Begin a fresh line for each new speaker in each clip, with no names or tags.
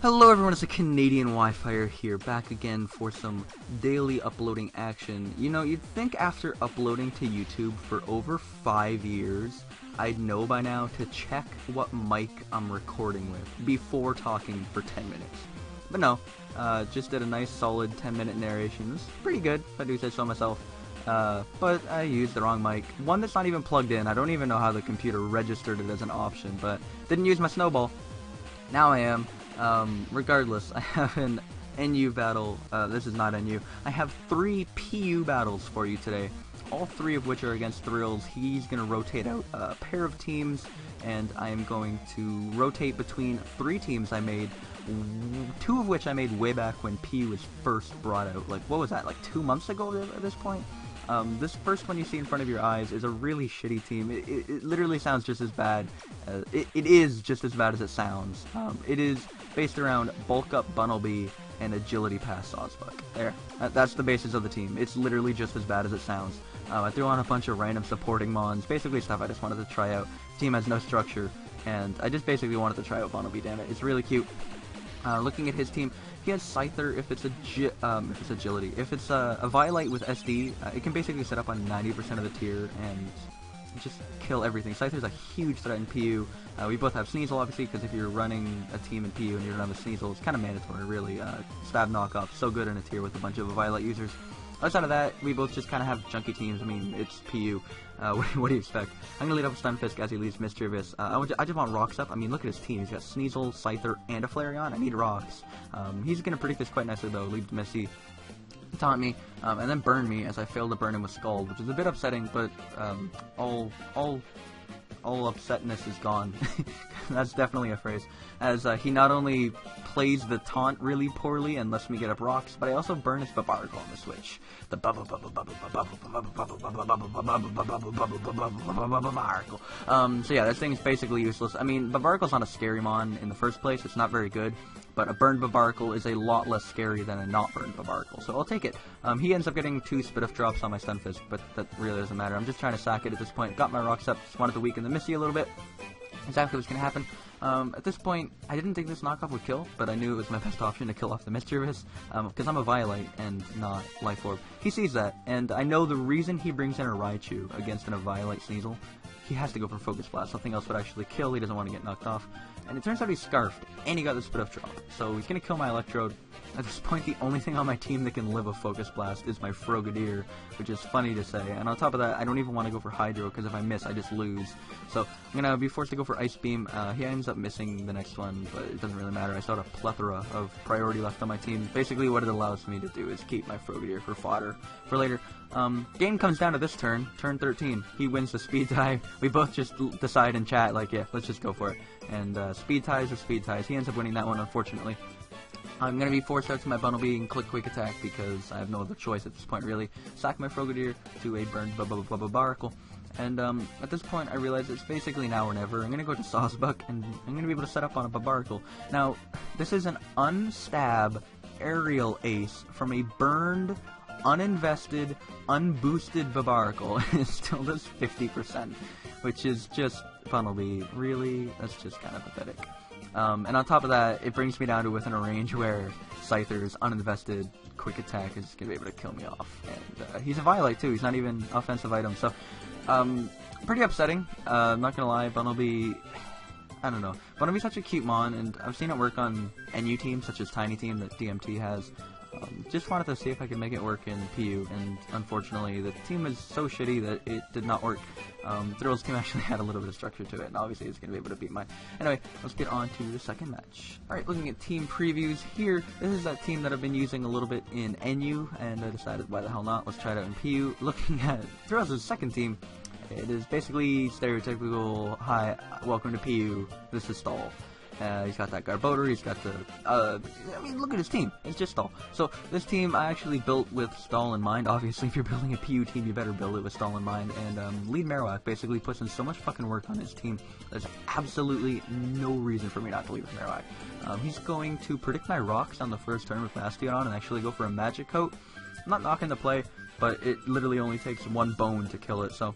Hello everyone, it's TheCanadianWifier here, back again for some daily uploading action. You know, you'd think after uploading to YouTube for over 5 years, I'd know by now to check what mic I'm recording with before talking for 10 minutes. But no, just did a nice solid 10-minute narration. It was pretty good, if I do say so myself. But I used the wrong mic. One that's not even plugged in. I don't even know how the computer registered it as an option, but didn't use my snowball. Now I am. Regardless, I have an NU battle. This is not NU. I have 3 PU battles for you today. All 3 of which are against Thrills. He's going to rotate out a pair of teams, and I am going to rotate between 3 teams I made. 2 of which I made way back when PU was first brought out. Like, what was that, like 2 months ago at this point? This first one you see in front of your eyes is a really shitty team. It literally sounds just as bad. It is just as bad as it sounds. It is based around Bulk Up Bunnelby and Agility Pass Sawsbuck. There. That's the basis of the team. It's literally just as bad as it sounds. I threw on a bunch of random supporting mons, basically stuff I just wanted to try out. The team has no structure, and I just basically wanted to try out Bunnelby, damn it. It's really cute. Looking at his team, he has Scyther if it's agility. If it's a Violite with SD, it can basically set up on 90% of the tier and just kill everything. Scyther's a huge threat in PU. We both have Sneasel, obviously, because if you're running a team in PU and you don't have a Sneasel, it's kind of mandatory, really. Stab knockoff, so good in a tier with a bunch of Violite users. Outside of that, we both just kind of have junky teams. I mean, it's PU. What do you expect? I'm going to lead up with Stunfisk as he leads Mischievous. I just want rocks up. I mean, look at his team. He's got Sneasel, Scyther, and a Flareon. I need rocks. He's going to predict this quite nicely, though. Lead Missy, taunt me, and then burn me as I failed to burn him with Scald, which is a bit upsetting, but all upsetness is gone. That's definitely a phrase. As he not only plays the taunt really poorly and lets me get up rocks, but I also burn his Babaracle on the switch. The Babaracle. So yeah, that thing's basically useless. I mean, Babaracle's not a scary mon in the first place. It's not very good. But a burned Babaracle is a lot less scary than a not burned Babaracle, so I'll take it. He ends up getting 2 Spit-Off drops on my Stunfisk, but that really doesn't matter. I'm just trying to sack it at this point. Got my rocks up, just wanted to weaken the Missy a little bit. Exactly what's going to happen. At this point, I didn't think this knockoff would kill, but I knew it was my best option to kill off the Mischievous, because I'm a Violite and not Life Orb. He sees that, and I know the reason he brings in a Raichu against a Violite Sneasel. He has to go for Focus Blast. Something else would actually kill. He doesn't want to get knocked off. And it turns out he's Scarfed, and he got the Spit-Off drop. So he's going to kill my Electrode. At this point, the only thing on my team that can live a Focus Blast is my Frogadier, which is funny to say. And on top of that, I don't even want to go for Hydro, because if I miss, I just lose. So I'm going to be forced to go for Ice Beam. He ends up missing the next one, but it doesn't really matter. I still have a plethora of priority left on my team. Basically, what it allows me to do is keep my Frogadier for fodder for later. Game comes down to this turn 13. He wins the speed tie. We both just decide in chat, like, yeah, let's just go for it. And speed ties are speed ties. He ends up winning that one, unfortunately. I'm going to be forced out to my Bunnelby and click Quick Attack because I have no other choice at this point, really. Sack my Frogadier to a burned Babaracle. And at this point, I realize it's basically now or never. I'm going to go to Sawsbuck, and I'm going to be able to set up on a Babaracle. Now, this is an unstab aerial ace from a burned, uninvested, unboosted Babaracle. It still does 50%, which is just Bunnelby. Really? That's just kind of pathetic. And on top of that, it brings me down to within a range where Scyther's uninvested Quick Attack is going to be able to kill me off. And he's a Violite too, he's not even offensive item, so pretty upsetting. I'm not going to lie, Bunnelby, I don't know. Bunnelby's such a cute mon, and I've seen it work on NU teams such as Tiny Team that DMT has. Just wanted to see if I could make it work in PU, and unfortunately the team is so shitty that it did not work. Thrills team actually had a little bit of structure to it, and obviously it's going to be able to beat mine. Anyway, let's get on to the second match. Alright, looking at team previews here, this is that team that I've been using a little bit in NU, and I decided why the hell not, let's try it out in PU. Looking at Thrills' second team, it is basically stereotypical, hi, welcome to PU, this is Stall. He's got that Garbodor, he's got the, I mean, look at his team, it's just Stall. So, this team I actually built with Stall in mind. Obviously, if you're building a PU team, you better build it with Stall in mind. And, lead Marowak basically puts in so much fucking work on his team, there's absolutely no reason for me not to lead with Marowak. He's going to predict my rocks on the first turn with Bastion on and actually go for a Magic Coat. I'm not knocking the play, but it literally only takes 1 bone to kill it, so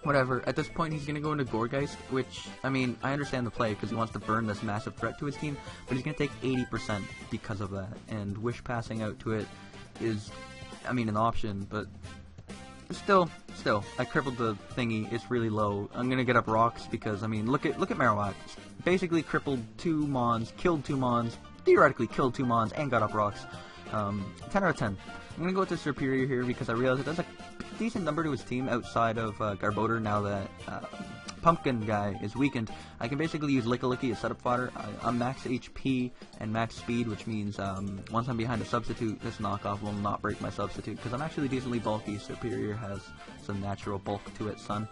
whatever. At this point, he's going to go into Gourgeist, which, I mean, I understand the play because he wants to burn this massive threat to his team, but he's going to take 80% because of that, and Wish passing out to it is, I mean, an option, but still, I crippled the thingy. It's really low. I'm going to get up Rocks because, I mean, look at Marowak. Basically crippled 2 Mons, killed 2 Mons, theoretically killed 2 Mons, and got up Rocks. 10 out of 10. I'm going to go with the Serperior here because I realize it does a decent number to his team outside of Garbodor now that Pumpkin guy is weakened. I can basically use Licky as setup fodder. I'm max HP and max speed, which means once I'm behind a substitute, this knockoff will not break my substitute because I'm actually decently bulky. Serperior has some natural bulk to it, son.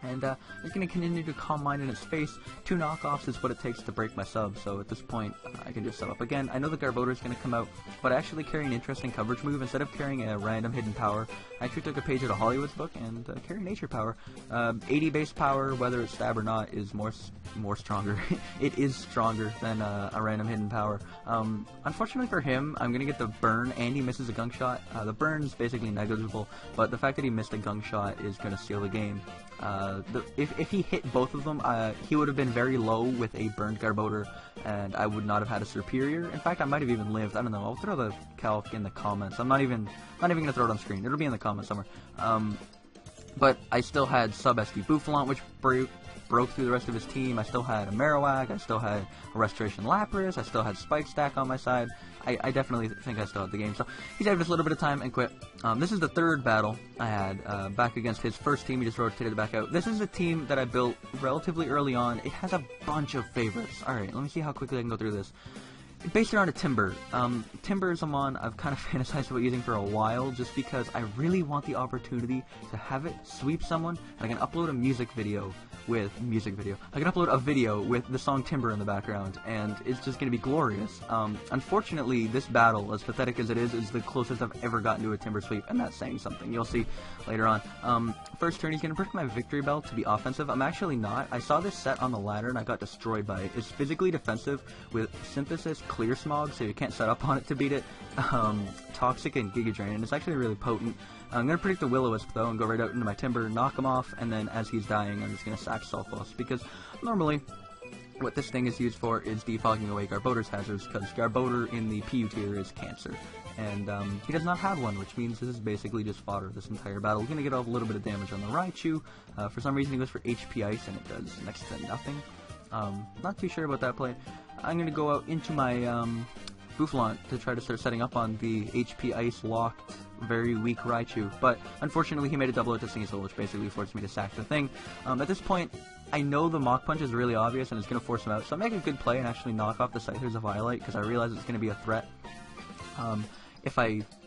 And it's going to continue to calm mine in its face. 2 knockoffs is what it takes to break my sub, so at this point, I can just sub up again. I know the Garbodor is going to come out, but I actually carry an interesting coverage move. Instead of carrying a random hidden power, I actually took a page out of Hollywood's book and carry nature power. 80 base power, whether it's stab or not, is more stronger. It is stronger than a random hidden power. Unfortunately for him, I'm going to get the burn, and he misses a gunk shot. The burn's basically negligible, but the fact that he missed a gunk shot is going to seal the game. If he hit both of them, he would have been very low with a burned Garbodor, and I would not have had a Serperior. In fact, I might have even lived. I don't know. I'll throw the calc in the comments. I'm not even gonna throw it on screen. It'll be in the comments somewhere. But I still had sub SD Bouffalant, which broke through the rest of his team. I still had a Marowak. I still had a Restoration Lapras. I still had Spike Stack on my side. I definitely think I still had the game. So he saved us a little bit of time and quit. This is the 3rd battle I had back against his first team. He just rotated back out. This is a team that I built relatively early on. It has a bunch of favorites. Alright, let me see how quickly I can go through this. Based around a Timburr. Timburr is a mon I've kind of fantasized about using for a while just because I really want the opportunity to have it sweep someone, and I can upload a music video with I can upload a video with the song Timburr in the background, and it's just going to be glorious. Unfortunately, this battle, as pathetic as it is the closest I've ever gotten to a Timburr sweep, and that's saying something. You'll see later on. First turn, he's going to break my Victory Bell to be offensive. I'm actually not. I saw this set on the ladder, and I got destroyed by it. It's physically defensive with Synthesis, Clear Smog, so you can't set up on it to beat it, Toxic, and Giga Drain, and it's actually really potent. I'm going to predict the Will-O-Wisp, though, and go right out into my Timburr, knock him off, and then as he's dying, I'm just going to sack Sophos, because normally what this thing is used for is defogging away Garbodor's hazards, because Garbodor in the PU tier is Cancer, and he does not have one, which means this is basically just fodder this entire battle. We're going to get off a little bit of damage on the Raichu. For some reason he goes for HP Ice, and it does next to nothing. Not too sure about that play. I'm going to go out into my Bouffalant to try to start setting up on the HP Ice locked, very weak Raichu, but unfortunately he made a double out to Sneasel, which basically forced me to sack the thing. At this point, I know the Mach Punch is really obvious and it's going to force him out, so I make a good play and actually knock off the Scyther's a Violite, because I realize it's going to be a threat.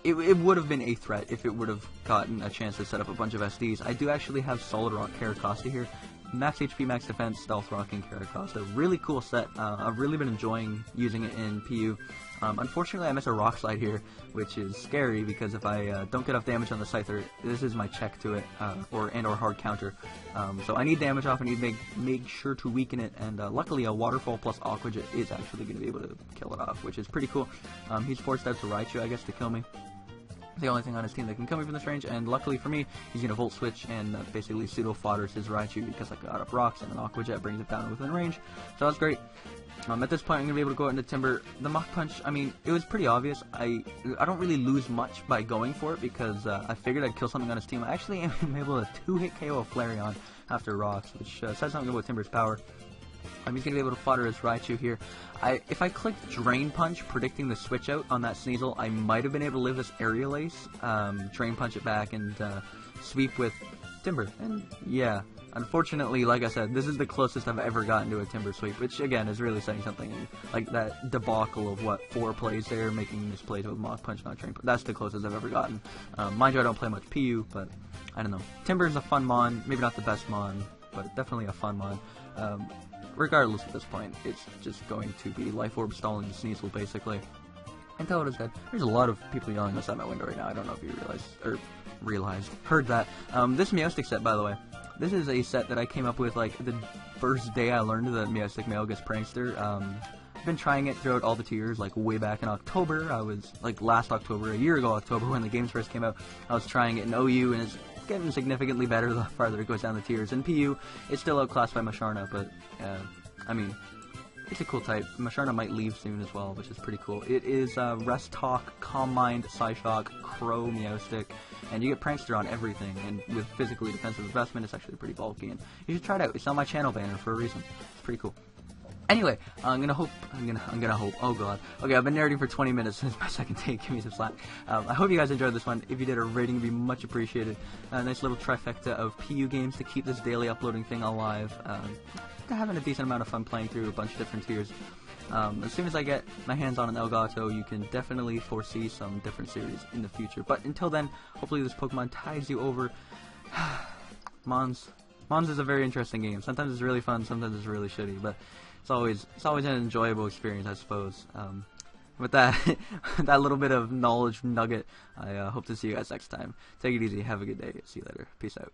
It would have been a threat if it would have gotten a chance to set up a bunch of SDs. I do actually have Solid Rock Caracosta here. Max HP, max defense, Stealth Rock, and Caracosta. Really cool set. I've really been enjoying using it in PU. Unfortunately, I miss a Rock Slide here, which is scary because if I don't get off damage on the Scyther, this is my check to it, or hard counter. So I need damage off. I need to make sure to weaken it, and luckily a Waterfall plus Aqua Jet is actually going to be able to kill it off, which is pretty cool. He's forced out to Raichu, I guess, to kill me. The only thing on his team that can kill me from this range, and luckily for me, he's going to Volt Switch and basically pseudo-fodders his Raichu because I got up Rocks and an Aqua Jet brings it down within range, so that's great. At this point, I'm going to be able to go out into Timburr. The Mach Punch, I mean, it was pretty obvious. I don't really lose much by going for it because I figured I'd kill something on his team. I actually am able to 2-hit KO a Flareon after Rocks, which says something about Timburr's power. He's going to be able to fodder his Raichu here. If I clicked Drain Punch, predicting the switch out on that Sneasel, I might have been able to live this Aerial Ace, Drain Punch it back, and sweep with Timburr. And yeah, unfortunately, like I said, this is the closest I've ever gotten to a Timburr sweep, which again is really saying something. Like that debacle of what 4 plays there, making misplays with Mach Punch, not Drain Punch. That's the closest I've ever gotten. Mind you, I don't play much PU, but I don't know. Timburr is a fun mon, maybe not the best mon, but definitely a fun mon. Regardless at this point, it's just going to be Life Orb stalling the Sneasel, basically. Until it is dead. There's a lot of people yelling outside my window right now. I don't know if you heard that. This Meowstic set, by the way, this is a set that I came up with, like, the first day I learned that Meowstic Male gets Prankster. I've been trying it throughout all the tiers, like, way back in October. I was, like, last October, a year ago October, when the games first came out, I was trying it in OU, and it's getting significantly better the farther it goes down the tiers. In PU, it's still outclassed by Musharna, but, I mean, it's a cool type. Musharna might leave soon as well, which is pretty cool. It is Rest Talk, Calm Mind, Psyshock, Crow, Meowstick, and you get Prankster on everything, and with physically defensive investment, it's actually pretty bulky, and you should try it out. It's on my channel banner for a reason. It's pretty cool. Anyway, I'm gonna hope, oh god. Okay, I've been narrating for 20 minutes since my second take, give me some slack. I hope you guys enjoyed this one. If you did, a rating would be much appreciated. A nice little trifecta of PU games to keep this daily uploading thing alive. Having a decent amount of fun playing through a bunch of different tiers. As soon as I get my hands on an Elgato, you can definitely foresee some different series in the future. But until then, hopefully this Pokemon ties you over. Mons is a very interesting game. Sometimes it's really fun, sometimes it's really shitty, but it's always an enjoyable experience, I suppose. With that, that little bit of knowledge nugget, I hope to see you guys next time. Take it easy, have a good day, see you later, peace out.